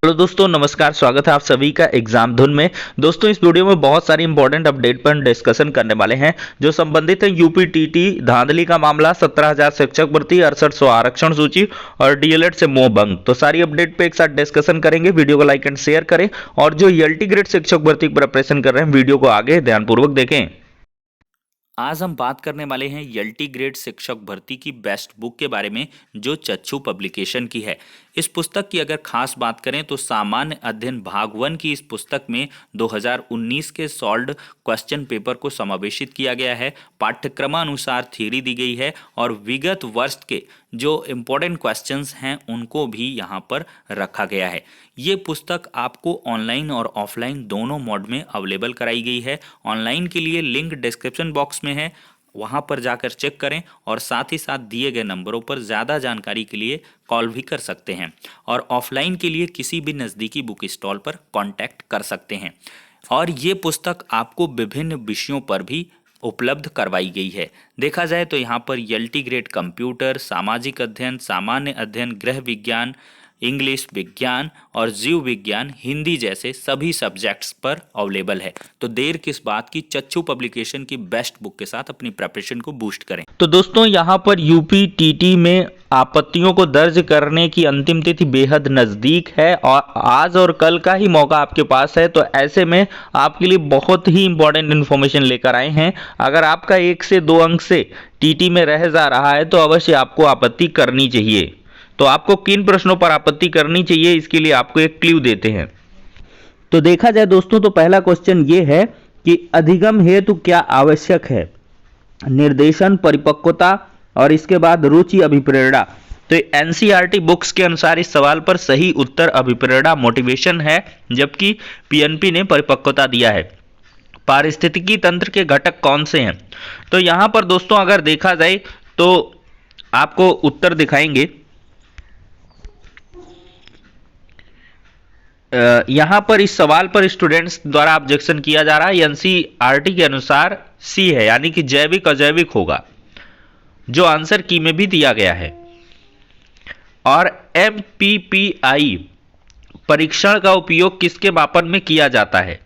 Hello दोस्तों, नमस्कार। स्वागत है आप सभी का एग्जाम धुन में। दोस्तों, इस वीडियो में बहुत सारी इंपॉर्टेंट अपडेट पर डिस्कशन करने वाले हैं जो संबंधित है यूपी टीटी धांधली का मामला, 17,000 शिक्षक भर्ती, 6800 आरक्षण सूची और डीएलएड से मोह भंग। तो सारी अपडेट पे एक साथ डिस्कशन करेंगे। वीडियो को लाइक एंड शेयर करें और जो एलटी ग्रेड शिक्षक भर्ती की प्रिपरेशन कर रहे हैं, वीडियो को आगे ध्यानपूर्वक देखें। आज हम बात करने वाले हैं एलटी ग्रेड शिक्षक भर्ती की बेस्ट बुक के बारे में, जो चक्षु पब्लिकेशन की है। इस पुस्तक की अगर खास बात करें तो सामान्य अध्ययन भाग 1 की इस पुस्तक में 2019 के सॉल्व्ड क्वेश्चन पेपर को समावेशित किया गया है। पाठ्यक्रमानुसार थ्योरी दी गई है और विगत वर्ष के जो इम्पोर्टेंट क्वेश्चंस हैं उनको भी यहाँ पर रखा गया है। ये पुस्तक आपको ऑनलाइन और ऑफलाइन दोनों मोड में अवेलेबल कराई गई है। ऑनलाइन के लिए लिंक डिस्क्रिप्शन बॉक्स में है, वहाँ पर जाकर चेक करें और साथ ही साथ दिए गए नंबरों पर ज़्यादा जानकारी के लिए कॉल भी कर सकते हैं और ऑफलाइन के लिए किसी भी नज़दीकी बुक स्टॉल पर कांटेक्ट कर सकते हैं। और ये पुस्तक आपको विभिन्न विषयों पर भी उपलब्ध करवाई गई है। देखा जाए तो यहाँ पर एलटी ग्रेड कंप्यूटर, सामाजिक अध्ययन, सामान्य अध्ययन, गृह विज्ञान, इंग्लिश, विज्ञान और जीव विज्ञान, हिंदी जैसे सभी सब्जेक्ट्स पर अवेलेबल है। तो देर किस बात की, चक्षु पब्लिकेशन की बेस्ट बुक के साथ अपनी प्रिपरेशन को बूस्ट करें। तो दोस्तों, यहाँ पर यूपी टीटी में आपत्तियों को दर्ज करने की अंतिम तिथि बेहद नज़दीक है और आज और कल का ही मौका आपके पास है। तो ऐसे में आपके लिए बहुत ही इंपॉर्टेंट इन्फॉर्मेशन लेकर आए हैं। अगर आपका 1 से 2 अंक से टीटी में रह जा रहा है तो अवश्य आपको आपत्ति करनी चाहिए। तो आपको किन प्रश्नों पर आपत्ति करनी चाहिए, इसके लिए आपको एक क्लू देते हैं। तो देखा जाए दोस्तों, तो पहला क्वेश्चन ये है कि अधिगम हेतु क्या आवश्यक है? निर्देशन, परिपक्वता और इसके बाद रुचि, अभिप्रेरणा। तो एनसीईआरटी बुक्स के अनुसार इस सवाल पर सही उत्तर अभिप्रेरणा, मोटिवेशन है, जबकि पीएनपी ने परिपक्वता दिया है। पारिस्थितिकी तंत्र के घटक कौन से हैं? तो यहां पर दोस्तों अगर देखा जाए तो आपको उत्तर दिखाएंगे। यहां पर इस सवाल पर स्टूडेंट्स द्वारा ऑब्जेक्शन किया जा रहा है। एनसीईआरटी के अनुसार सी है, यानी कि जैविक अजैविक होगा, जो आंसर की में भी दिया गया है। और एमपीपीआई परीक्षण का उपयोग किसके मापन में किया जाता है?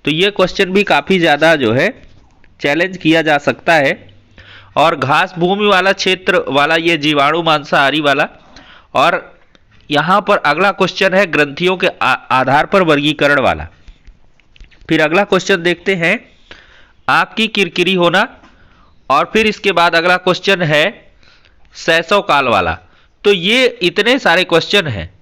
तो यह क्वेश्चन भी काफी ज्यादा जो है चैलेंज किया जा सकता है। और घास भूमि वाला क्षेत्र वाला ये जीवाणु मांसाहारी वाला। और यहां पर अगला क्वेश्चन है ग्रंथियों के आधार पर वर्गीकरण वाला। फिर अगला क्वेश्चन देखते हैं, आंख की किरकिरी होना। और फिर इसके बाद अगला क्वेश्चन है शैशव काल वाला। तो ये इतने सारे क्वेश्चन हैं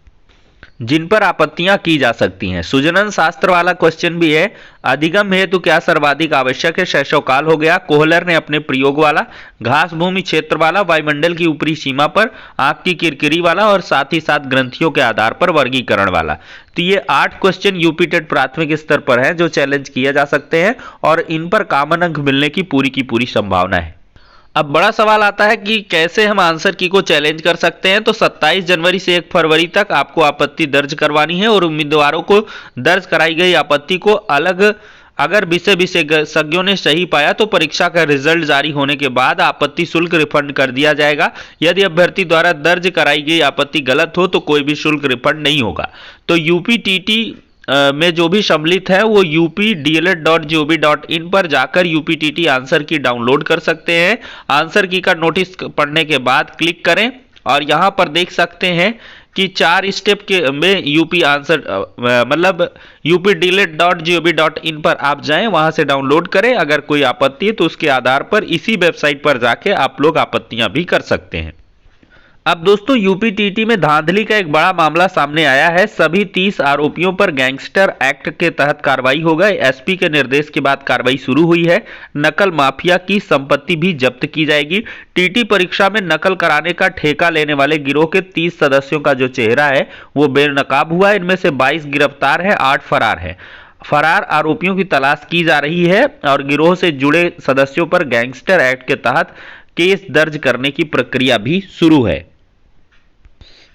जिन पर आपत्तियां की जा सकती हैं। सुजनन शास्त्र वाला क्वेश्चन भी है, अधिगम हेतु क्या सर्वाधिक आवश्यक है? शैशव काल हो गया। कोहलर ने अपने प्रयोग वाला, घास भूमि क्षेत्र वाला, वायुमंडल की ऊपरी सीमा पर, आंख की किरकिरी वाला और साथ ही साथ ग्रंथियों के आधार पर वर्गीकरण वाला। तो ये 8 क्वेश्चन यूपी टेट प्राथमिक स्तर पर हैं जो चैलेंज किए जा सकते हैं और इन पर कॉमन अंक मिलने की पूरी संभावना है। अब बड़ा सवाल आता है कि कैसे हम आंसर की को चैलेंज कर सकते हैं। तो 27 जनवरी से 1 फरवरी तक आपको आपत्ति दर्ज करवानी है और उम्मीदवारों को दर्ज कराई गई आपत्ति को अलग, अगर विषय विशेषज्ञों ने सही पाया तो परीक्षा का रिजल्ट जारी होने के बाद आपत्ति शुल्क रिफंड कर दिया जाएगा। यदि अभ्यर्थी द्वारा दर्ज कराई गई आपत्ति गलत हो तो कोई भी शुल्क रिफंड नहीं होगा। तो यूपी टीटी में जो भी सम्मिलित है वो updled.gov.in पर जाकर यूपीटीटी आंसर की डाउनलोड कर सकते हैं। आंसर की का नोटिस पढ़ने के बाद क्लिक करें और यहां पर देख सकते हैं कि 4 स्टेप के में यूपी आंसर मतलब updled.gov.in पर आप जाएं, वहां से डाउनलोड करें। अगर कोई आपत्ति है तो उसके आधार पर इसी वेबसाइट पर जाके आप लोग आपत्तियां भी कर सकते हैं। अब दोस्तों, यूपीटीटी में धांधली का एक बड़ा मामला सामने आया है। सभी 30 आरोपियों पर गैंगस्टर एक्ट के तहत कार्रवाई हो गई। एसपी के निर्देश के बाद कार्रवाई शुरू हुई है। नकल माफिया की संपत्ति भी जब्त की जाएगी। टीटी परीक्षा में नकल कराने का ठेका लेने वाले गिरोह के 30 सदस्यों का जो चेहरा है वो बेनकाब हुआ। इनमें से 22 गिरफ्तार है, 8 फरार है। फरार आरोपियों की तलाश की जा रही है और गिरोह से जुड़े सदस्यों पर गैंगस्टर एक्ट के तहत केस दर्ज करने की प्रक्रिया भी शुरू है।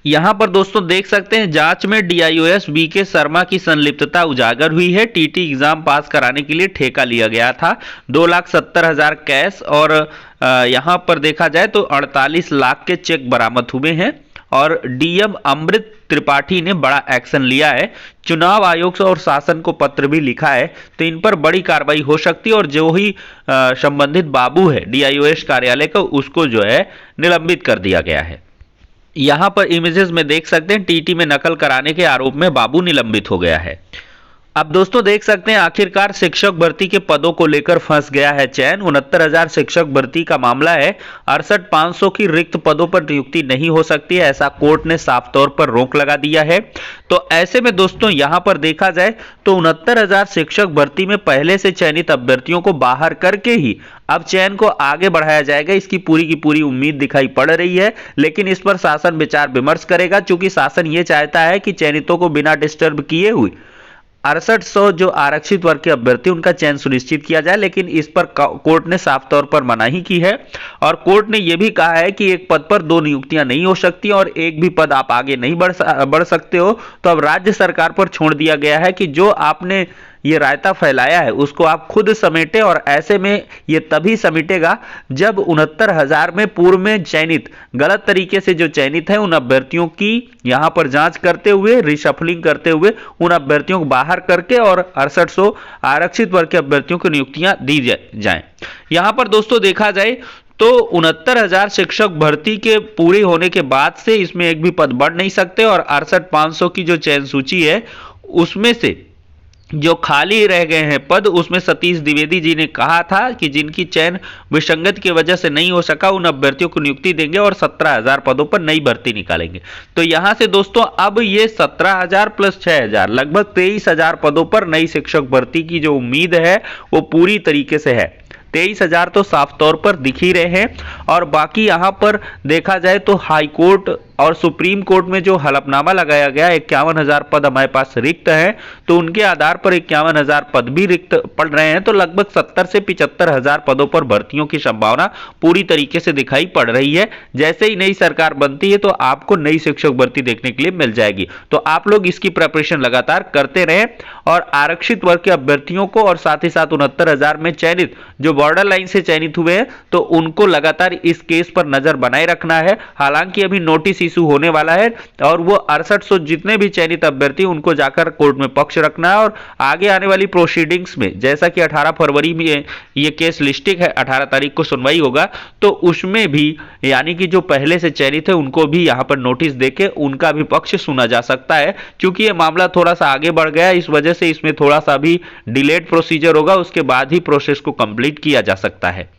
यहां पर दोस्तों देख सकते हैं, जांच में डीआईओएस बीके शर्मा की संलिप्तता उजागर हुई है। टीटी एग्जाम पास कराने के लिए ठेका लिया गया था। 2,70,000 कैश और यहां पर देखा जाए तो 48 लाख के चेक बरामद हुए हैं और डीएम अमृत त्रिपाठी ने बड़ा एक्शन लिया है। चुनाव आयोग और शासन को पत्र भी लिखा है, तो इन पर बड़ी कार्रवाई हो सकती है और जो ही संबंधित बाबू है डीआईओएस कार्यालय का, उसको जो है निलंबित कर दिया गया है। यहां पर इमेजेस में देख सकते हैं टीटी में नकल कराने के आरोप में बाबू निलंबित हो गया है। अब दोस्तों देख सकते हैं आखिरकार शिक्षक भर्ती के पदों को लेकर फंस गया है चयन। 69,000 शिक्षक भर्ती का मामला है। 68,500 की रिक्त पदों पर नियुक्ति नहीं हो सकती है, ऐसा कोर्ट ने साफ तौर पर रोक लगा दिया है। तो ऐसे में दोस्तों यहां पर देखा जाए तो 69,000 शिक्षक भर्ती में पहले से चयनित अभ्यर्थियों को बाहर करके ही अब चयन को आगे बढ़ाया जाएगा, इसकी पूरी की पूरी उम्मीद दिखाई पड़ रही है। लेकिन इस पर शासन विचार विमर्श करेगा, क्योंकि शासन ये चाहता है कि चयनितों को बिना डिस्टर्ब किए हुए 6800 जो आरक्षित वर्ग के अभ्यर्थी उनका चयन सुनिश्चित किया जाए। लेकिन इस पर कोर्ट ने साफ तौर पर मनाही की है और कोर्ट ने यह भी कहा है कि एक पद पर 2 नियुक्तियां नहीं हो सकती और एक भी पद आप आगे नहीं बढ़ सकते हो। तो अब राज्य सरकार पर छोड़ दिया गया है कि जो आपने ये रायता फैलाया है उसको आप खुद समेटे, और ऐसे में ये तभी समेटेगा जब 69,000 में पूर्व में चयनित, गलत तरीके से जो चयनित है उन अभ्यर्थियों की यहां पर जांच करते हुए, रिशफलिंग करते हुए उन अभ्यर्थियों को बाहर करके और 6800 आरक्षित वर्ग के अभ्यर्थियों को नियुक्तियां दी जाएं। यहां पर दोस्तों देखा जाए तो 69,000 शिक्षक भर्ती के पूरे होने के बाद से इसमें एक भी पद बढ़ नहीं सकते और 68,500 की जो चयन सूची है उसमें से जो खाली रह गए हैं पद, उसमें सतीश द्विवेदी जी ने कहा था कि जिनकी चयन विसंगत की वजह से नहीं हो सका उन अभ्यर्थियों को नियुक्ति देंगे और 17,000 पदों पर नई भर्ती निकालेंगे। तो यहां से दोस्तों अब ये 17,000 प्लस 6,000 लगभग 23,000 पदों पर नई शिक्षक भर्ती की जो उम्मीद है वो पूरी तरीके से है। 23,000 तो साफ तौर पर दिख ही रहे हैं। और बाकी यहां पर देखा जाए तो हाई कोर्ट और सुप्रीम कोर्ट में जो हलफनामा लगाया गया 51,000 पद हमारे पास रिक्त हैं, तो उनके आधार पर 51,000 पद भी रिक्त पड़ रहे हैं। तो लगभग 70 से 75,000 पदों पर भर्तियों की संभावना पूरी तरीके से दिखाई पड़ रही है। जैसे ही नई सरकार बनती है तो आपको नई शिक्षक भर्ती देखने के लिए मिल जाएगी। तो आप लोग इसकी प्रिपरेशन लगातार करते रहें और आरक्षित वर्ग के अभ्यर्थियों को और साथ ही साथ 69,000 में चयनित जो बॉर्डर लाइन से चयनित हुए हैं तो उनको लगातार इस केस पर नजर बनाए रखना है। हालांकि अभी नोटिस इशू होने वाला है और वो 6800 जितने भी चयनित अभ्यर्थी उनको जाकर कोर्ट में पक्ष रखना है और आगे आने वाली प्रोसीडिंग्स में, जैसा कि 18 फरवरी में ये केस लिस्टिंग है, 18 तारीख को सुनवाई होगा, तो उसमें भी यानी कि जो पहले से चयनित है उनको भी यहां पर नोटिस देके उनका भी पक्ष सुना जा सकता है। क्योंकि ये मामला थोड़ा सा आगे बढ़ गया, इस वजह से इसमें थोड़ा सा भी डिलेड प्रोसीजर होगा, उसके बाद ही प्रोसेस को कंप्लीट किया जा सकता है।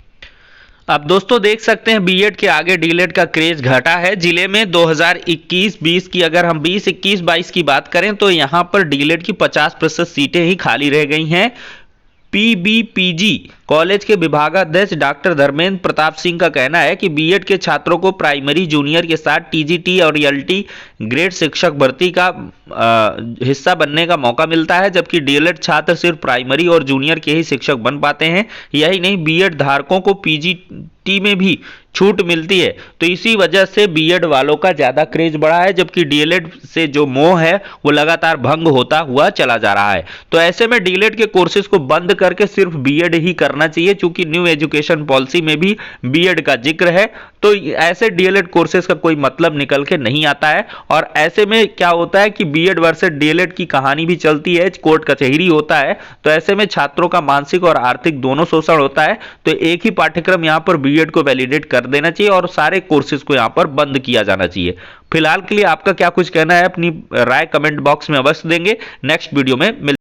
अब दोस्तों देख सकते हैं बीएड के आगे डीएलएड का क्रेज घटा है। जिले में 2021-20 की अगर हम 20-21-22 की बात करें तो यहां पर डीएलएड की 50% सीटें ही खाली रह गई हैं। पीबीपीजी कॉलेज के विभागाध्यक्ष डॉक्टर धर्मेंद्र प्रताप सिंह का कहना है कि बीएड के छात्रों को प्राइमरी जूनियर के साथ टीजीटी और एलटी ग्रेड शिक्षक भर्ती का हिस्सा बनने का मौका मिलता है, जबकि डीएलएड छात्र सिर्फ प्राइमरी और जूनियर के ही शिक्षक बन पाते हैं। यही नहीं, बीएड धारकों को पीजीटी में भी छूट मिलती है। तो इसी वजह से बीएड वालों का ज्यादा क्रेज बढ़ा है, जबकि डीएलएड से जो मोह है वो लगातार भंग होता हुआ चला जा रहा है। तो ऐसे में डीएलएड के कोर्सेज को बंद करके सिर्फ बीएड ही करना चाहिए, क्योंकि न्यू एजुकेशन पॉलिसी में भी बीएड का जिक्र है। तो ऐसे डीएलएड कोर्सेज का कोई मतलब निकल के नहीं आता है और ऐसे में क्या होता है कि बीएड वर्सेस डीएलएड की कहानी भी चलती है, कोर्ट कचहरी होता है। तो ऐसे में छात्रों का मानसिक और आर्थिक दोनों शोषण होता है। तो एक ही पाठ्यक्रम यहाँ पर बीएड को वैलिडेट कर देना चाहिए और सारे कोर्सेज को यहाँ पर बंद किया जाना चाहिए। फिलहाल के लिए आपका क्या कुछ कहना है, अपनी राय कमेंट बॉक्स में अवश्य देंगे। नेक्स्ट वीडियो में मिल